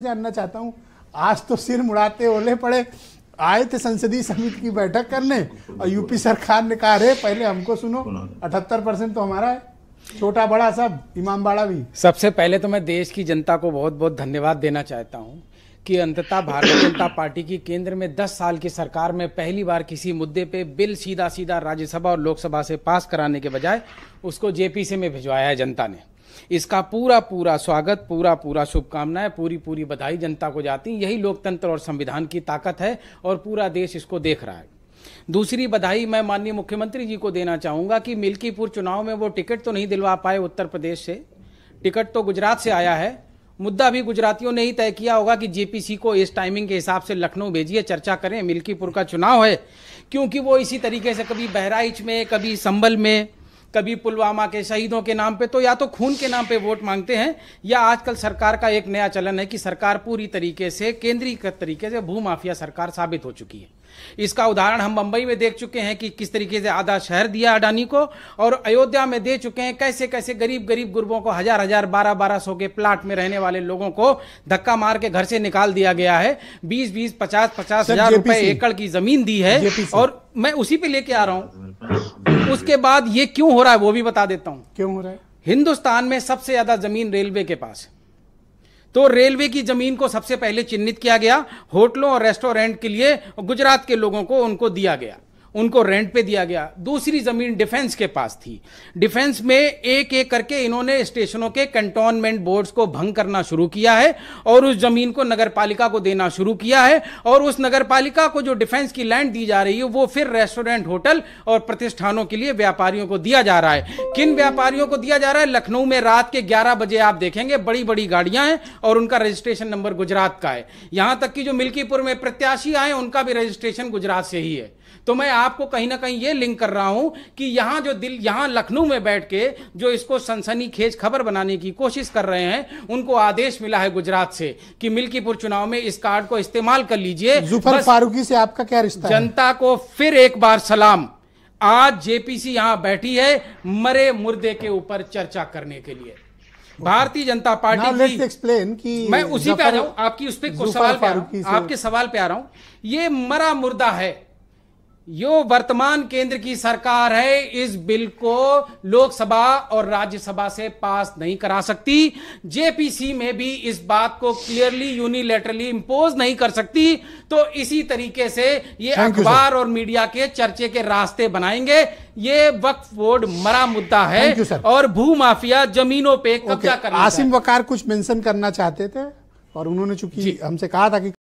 जानना चाहता हूं, आज तो सिर मुड़ाते ओले पड़े आए थे संसदीय समिति की बैठक करने और यूपी सरकार ने कहा रे पहले हमको सुनो, 78% तो हमारा है, छोटा बड़ा सब, इमामबाड़ा भी। सबसे पहले तो मैं देश की जनता को बहुत बहुत धन्यवाद देना चाहता हूं कि अंततः भारतीय जनता पार्टी की केंद्र में 10 साल की सरकार में पहली बार किसी मुद्दे पे बिल सीधा सीधा राज्यसभा और लोकसभा से पास कराने के बजाय उसको जेपीसी में भिजवाया है जनता ने। इसका पूरा पूरा स्वागत, पूरा शुभकामनाएं, पूरी बधाई जनता को जाती। यही लोकतंत्र और संविधान की ताकत है और पूरा देश इसको देख रहा है। दूसरी बधाई मैं माननीय मुख्यमंत्री जी को देना चाहूंगा कि मिल्कीपुर चुनाव में वो टिकट तो नहीं दिलवा पाए उत्तर प्रदेश से, टिकट तो गुजरात से आया है। मुद्दा भी गुजरातियों ने ही तय किया होगा कि जेपीसी को इस टाइमिंग के हिसाब से लखनऊ भेजिए, चर्चा करें। मिल्कीपुर का चुनाव है क्योंकि वो इसी तरीके से कभी बहराइच में, कभी संभल में, कभी पुलवामा के शहीदों के नाम पे तो या तो खून के नाम पे वोट मांगते हैं, या आजकल सरकार का एक नया चलन है कि सरकार पूरी तरीके से केंद्रीकृत तरीके से भूमाफिया सरकार साबित हो चुकी है। इसका उदाहरण हम मुंबई में देख चुके हैं कि किस तरीके से आधा शहर दिया अडानी को, और अयोध्या में दे चुके हैं कैसे कैसे गरीब गुरबों को 1000 1200 के प्लाट में रहने वाले लोगों को धक्का मार के घर से निकाल दिया गया है। 20 50 हजार रुपए एकड़ की जमीन दी है, और मैं उसी पे लेके आ रहा हूं। उसके बाद ये क्यों हो रहा है वो भी बता देता हूं। क्यों हो रहा है? हिंदुस्तान में सबसे ज्यादा जमीन रेलवे के पास है, तो रेलवे की जमीन को सबसे पहले चिन्हित किया गया, होटलों और रेस्टोरेंट के लिए गुजरात के लोगों को उनको दिया गया, उनको रेंट पे दिया गया। दूसरी जमीन डिफेंस के पास थी। डिफेंस में एक एक करके इन्होंने स्टेशनों के कंटोनमेंट बोर्ड्स को भंग करना शुरू किया है और उस जमीन को नगरपालिका को देना शुरू किया है, और उस नगरपालिका को जो डिफेंस की लैंड दी जा रही है वो फिर रेस्टोरेंट, होटल और प्रतिष्ठानों के लिए व्यापारियों को दिया जा रहा है। किन व्यापारियों को दिया जा रहा है? लखनऊ में रात के 11 बजे आप देखेंगे बड़ी गाड़ियां हैं और उनका रजिस्ट्रेशन नंबर गुजरात का है। यहां तक कि जो मिल्कीपुर में प्रत्याशी आए उनका भी रजिस्ट्रेशन गुजरात से ही है। तो मैं आपको कहीं ना कहीं ये लिंक कर रहा हूं कि यहां लखनऊ में बैठ के जो इसको सनसनीखेज खबर बनाने की कोशिश कर रहे हैं, उनको आदेश मिला है गुजरात से कि मिल्कीपुर चुनाव में इस कार्ड को इस्तेमाल कर लीजिए। जुफर फारूकी से आपका क्या रिश्ता है? जनता को फिर एक बार सलाम। आज जेपीसी यहां बैठी है मरे मुर्दे के ऊपर चर्चा करने के लिए। भारतीय जनता पार्टी की एक्सप्लेन कि मैं उसी पे आ जाऊं, आपकी उस पर सवाल पे आपके सवाल पे आ रहा हूं। ये मरा मुर्दा है, यो वर्तमान केंद्र की सरकार है, इस बिल को लोकसभा और राज्यसभा से पास नहीं करा सकती। जेपीसी में भी इस बात को क्लियरली यूनिलैटरली इंपोज नहीं कर सकती। तो इसी तरीके से ये अखबार और मीडिया के चर्चे के रास्ते बनाएंगे। ये वक्फ बोर्ड मरा मुद्दा है और भूमाफिया जमीनों पे कब्जा करना। आसिम वकार कुछ मेंशन करना चाहते थे और उन्होंने चूंकि हमसे कहा था कि